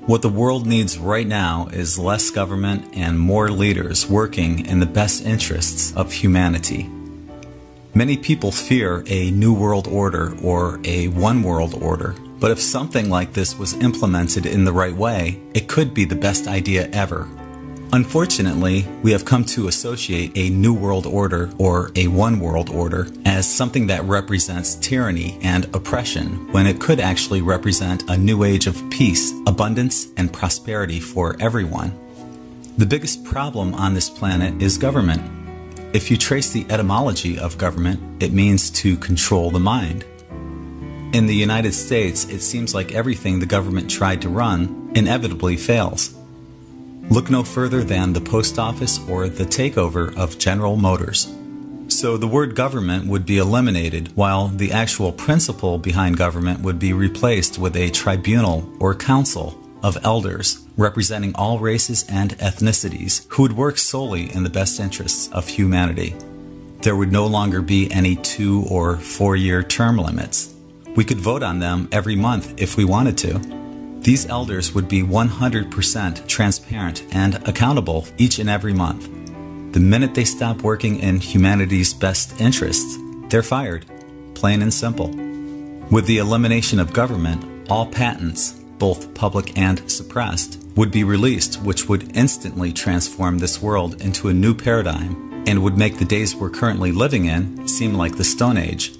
What the world needs right now is less government and more leaders working in the best interests of humanity. Many people fear a new world order or a one world order, but if something like this was implemented in the right way, it could be the best idea ever. Unfortunately, we have come to associate a new world order or a one world order as something that represents tyranny and oppression when it could actually represent a new age of peace, abundance, and prosperity for everyone. The biggest problem on this planet is government. If you trace the etymology of government, it means to control the mind. In the United States, it seems like everything the government tried to run inevitably fails. Look no further than the post office or the takeover of General Motors. So the word government would be eliminated, while the actual principle behind government would be replaced with a tribunal or council of elders representing all races and ethnicities who would work solely in the best interests of humanity. There would no longer be any 2- or 4-year term limits. We could vote on them every month if we wanted to. These elders would be 100% transparent and accountable each and every month. The minute they stop working in humanity's best interests, they're fired, plain and simple. With the elimination of government, all patents, both public and suppressed, would be released, which would instantly transform this world into a new paradigm and would make the days we're currently living in seem like the Stone Age.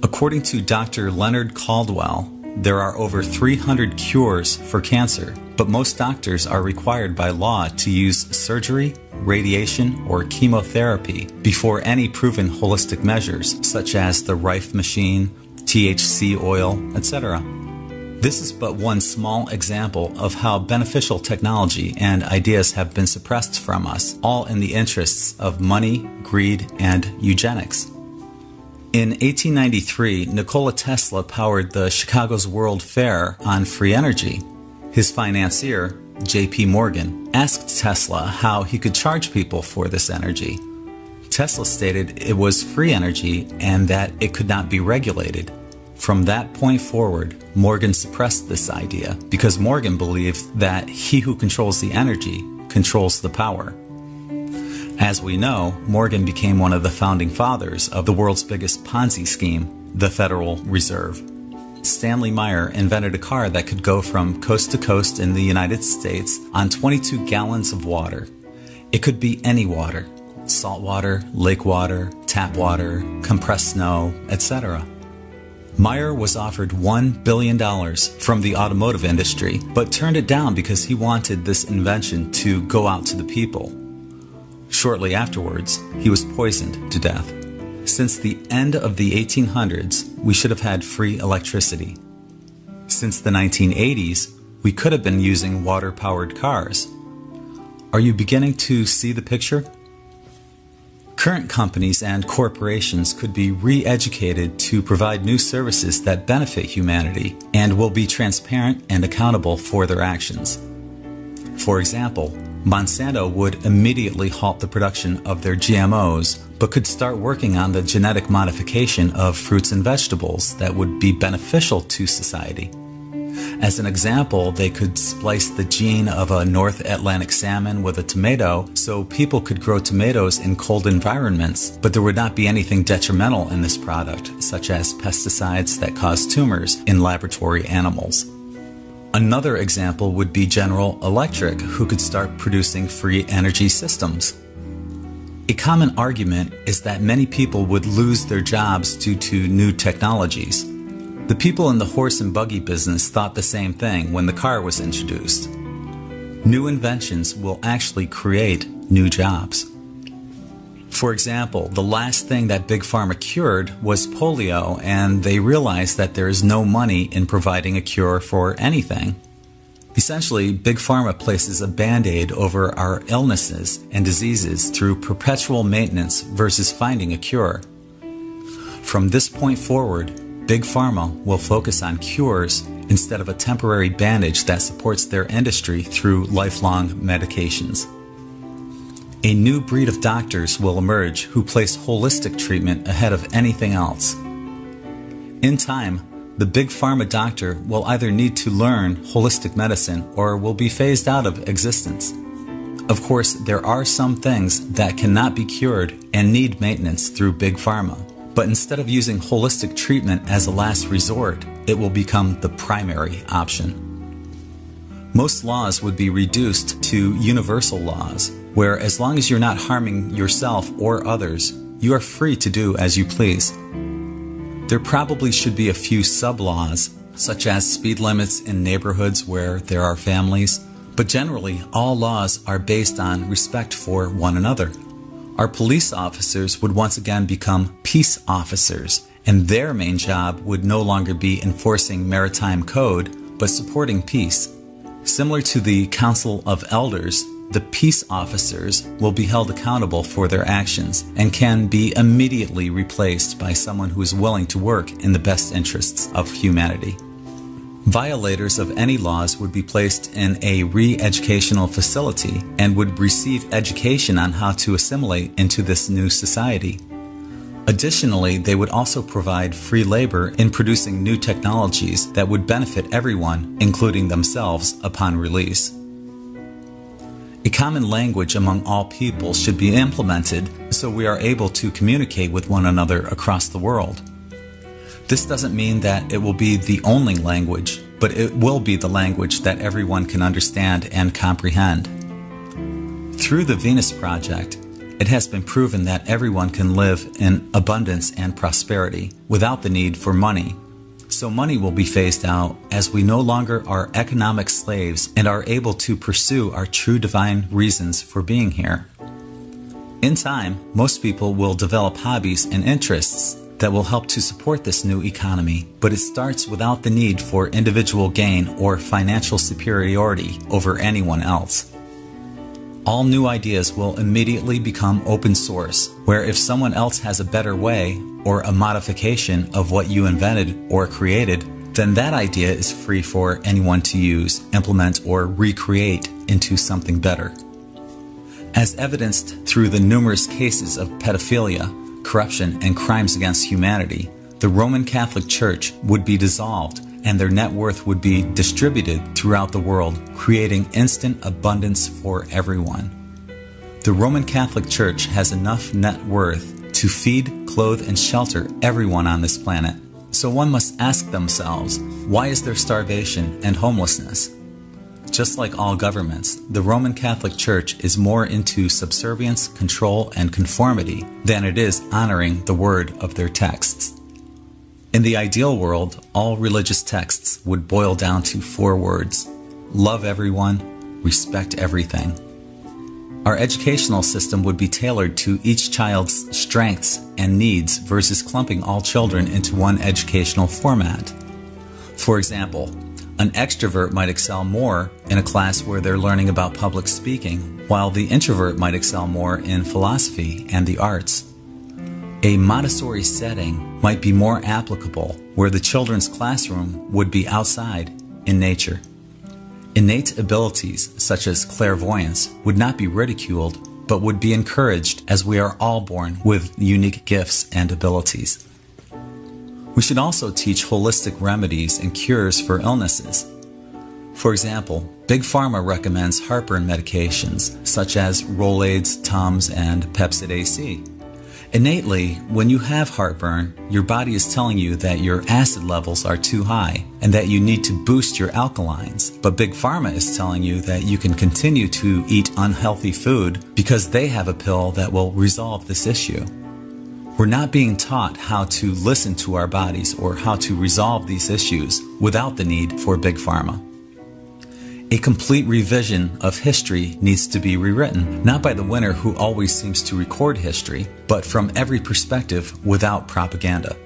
According to Dr. Leonard Caldwell, there are over 300 cures for cancer, but most doctors are required by law to use surgery, radiation, or chemotherapy before any proven holistic measures, such as the Rife machine, THC oil, etc. This is but one small example of how beneficial technology and ideas have been suppressed from us, all in the interests of money, greed, and eugenics. In 1893, Nikola Tesla powered the Chicago's World Fair on free energy. His financier, J.P. Morgan, asked Tesla how he could charge people for this energy. Tesla stated it was free energy and that it could not be regulated. From that point forward, Morgan suppressed this idea because Morgan believed that he who controls the energy controls the power. As we know, Morgan became one of the founding fathers of the world's biggest Ponzi scheme, the Federal Reserve. Stanley Meyer invented a car that could go from coast to coast in the United States on 22 gallons of water. It could be any water: salt water, lake water, tap water, compressed snow, etc. Meyer was offered $1 billion from the automotive industry, but turned it down because he wanted this invention to go out to the people. Shortly afterwards, he was poisoned to death. Since the end of the 1800s, we should have had free electricity. Since the 1980s, we could have been using water-powered cars. Are you beginning to see the picture? Current companies and corporations could be re-educated to provide new services that benefit humanity and will be transparent and accountable for their actions. For example, Monsanto would immediately halt the production of their GMOs, but could start working on the genetic modification of fruits and vegetables that would be beneficial to society. As an example, they could splice the gene of a North Atlantic salmon with a tomato so people could grow tomatoes in cold environments, but there would not be anything detrimental in this product, such as pesticides that cause tumors in laboratory animals. Another example would be General Electric, who could start producing free energy systems. A common argument is that many people would lose their jobs due to new technologies. The people in the horse and buggy business thought the same thing when the car was introduced. New inventions will actually create new jobs. For example, the last thing that Big Pharma cured was polio, and they realized that there is no money in providing a cure for anything. Essentially, Big Pharma places a Band-Aid over our illnesses and diseases through perpetual maintenance versus finding a cure. From this point forward, Big Pharma will focus on cures instead of a temporary bandage that supports their industry through lifelong medications. A new breed of doctors will emerge who place holistic treatment ahead of anything else. In time, the big pharma doctor will either need to learn holistic medicine or will be phased out of existence. Of course, there are some things that cannot be cured and need maintenance through big pharma. But instead of using holistic treatment as a last resort, it will become the primary option. Most laws would be reduced to universal laws, where as long as you're not harming yourself or others, you are free to do as you please. There probably should be a few sub-laws, such as speed limits in neighborhoods where there are families, but generally all laws are based on respect for one another. Our police officers would once again become peace officers, and their main job would no longer be enforcing maritime code, but supporting peace. Similar to the Council of Elders, the peace officers will be held accountable for their actions and can be immediately replaced by someone who is willing to work in the best interests of humanity. Violators of any laws would be placed in a re-educational facility and would receive education on how to assimilate into this new society. Additionally, they would also provide free labor in producing new technologies that would benefit everyone, including themselves, upon release. A common language among all people should be implemented so we are able to communicate with one another across the world. This doesn't mean that it will be the only language, but it will be the language that everyone can understand and comprehend. Through the Venus Project, it has been proven that everyone can live in abundance and prosperity without the need for money. So money will be phased out as we no longer are economic slaves and are able to pursue our true divine reasons for being here. In time, most people will develop hobbies and interests that will help to support this new economy, but it starts without the need for individual gain or financial superiority over anyone else. All new ideas will immediately become open source, where if someone else has a better way or a modification of what you invented or created, then that idea is free for anyone to use, implement, or recreate into something better. As evidenced through the numerous cases of pedophilia, corruption, and crimes against humanity, the Roman Catholic Church would be dissolved and their net worth would be distributed throughout the world, creating instant abundance for everyone. The Roman Catholic Church has enough net worth to feed, clothe, and shelter everyone on this planet. So one must ask themselves, why is there starvation and homelessness? Just like all governments, the Roman Catholic Church is more into subservience, control, and conformity than it is honoring the word of their texts. In the ideal world, all religious texts would boil down to 4 words: love everyone, respect everything. Our educational system would be tailored to each child's strengths and needs versus clumping all children into one educational format. For example, an extrovert might excel more in a class where they're learning about public speaking, while the introvert might excel more in philosophy and the arts. A Montessori setting might be more applicable, where the children's classroom would be outside in nature. Innate abilities, such as clairvoyance, would not be ridiculed, but would be encouraged, as we are all born with unique gifts and abilities. We should also teach holistic remedies and cures for illnesses. For example, Big Pharma recommends heartburn medications, such as Rolaids, Tums, and Pepcid AC. Innately, when you have heartburn, your body is telling you that your acid levels are too high and that you need to boost your alkalines. But Big Pharma is telling you that you can continue to eat unhealthy food because they have a pill that will resolve this issue. We're not being taught how to listen to our bodies or how to resolve these issues without the need for Big Pharma. A complete revision of history needs to be rewritten, not by the winner who always seems to record history, but from every perspective without propaganda.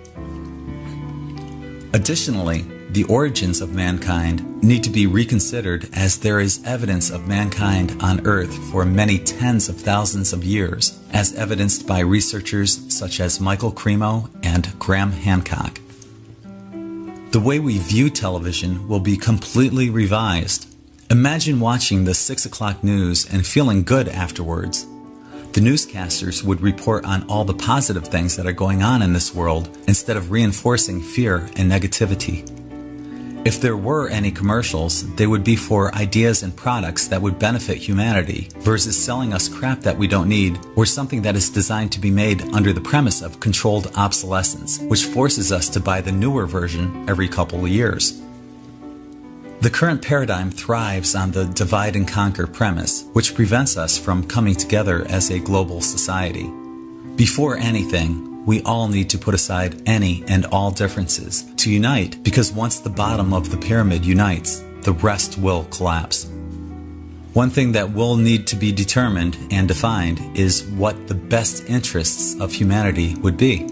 Additionally, the origins of mankind need to be reconsidered, as there is evidence of mankind on Earth for many tens of thousands of years, as evidenced by researchers such as Michael Cremo and Graham Hancock. The way we view television will be completely revised. Imagine watching the 6 o'clock news and feeling good afterwards. The newscasters would report on all the positive things that are going on in this world instead of reinforcing fear and negativity. If there were any commercials, they would be for ideas and products that would benefit humanity versus selling us crap that we don't need or something that is designed to be made under the premise of controlled obsolescence, which forces us to buy the newer version every couple of years. The current paradigm thrives on the divide and conquer premise, which prevents us from coming together as a global society. Before anything, we all need to put aside any and all differences to unite, because once the bottom of the pyramid unites, the rest will collapse. One thing that will need to be determined and defined is what the best interests of humanity would be.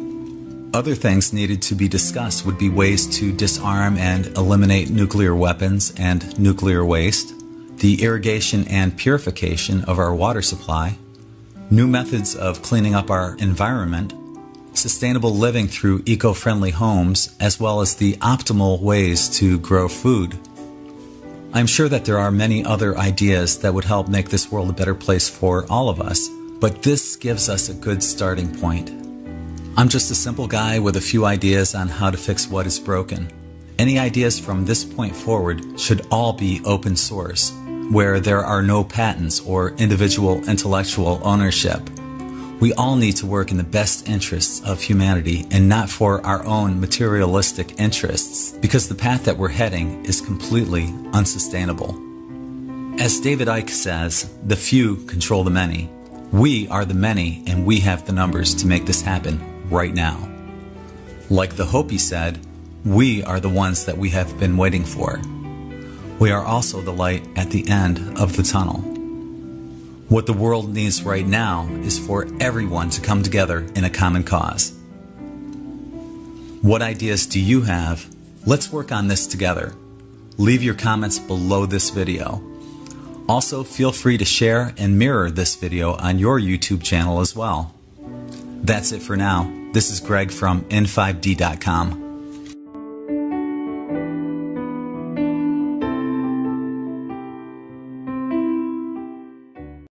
Other things needed to be discussed would be ways to disarm and eliminate nuclear weapons and nuclear waste, the irrigation and purification of our water supply, new methods of cleaning up our environment, sustainable living through eco-friendly homes, as well as the optimal ways to grow food. I'm sure that there are many other ideas that would help make this world a better place for all of us, but this gives us a good starting point. I'm just a simple guy with a few ideas on how to fix what is broken. Any ideas from this point forward should all be open source, where there are no patents or individual intellectual ownership. We all need to work in the best interests of humanity and not for our own materialistic interests, because the path that we're heading is completely unsustainable. As David Icke says, the few control the many. We are the many, and we have the numbers to make this happen right now. Like the Hopi said, we are the ones that we have been waiting for. We are also the light at the end of the tunnel. What the world needs right now is for everyone to come together in a common cause. What ideas do you have? Let's work on this together. Leave your comments below this video. Also, feel free to share and mirror this video on your YouTube channel as well. That's it for now. This is Greg from N5D.com.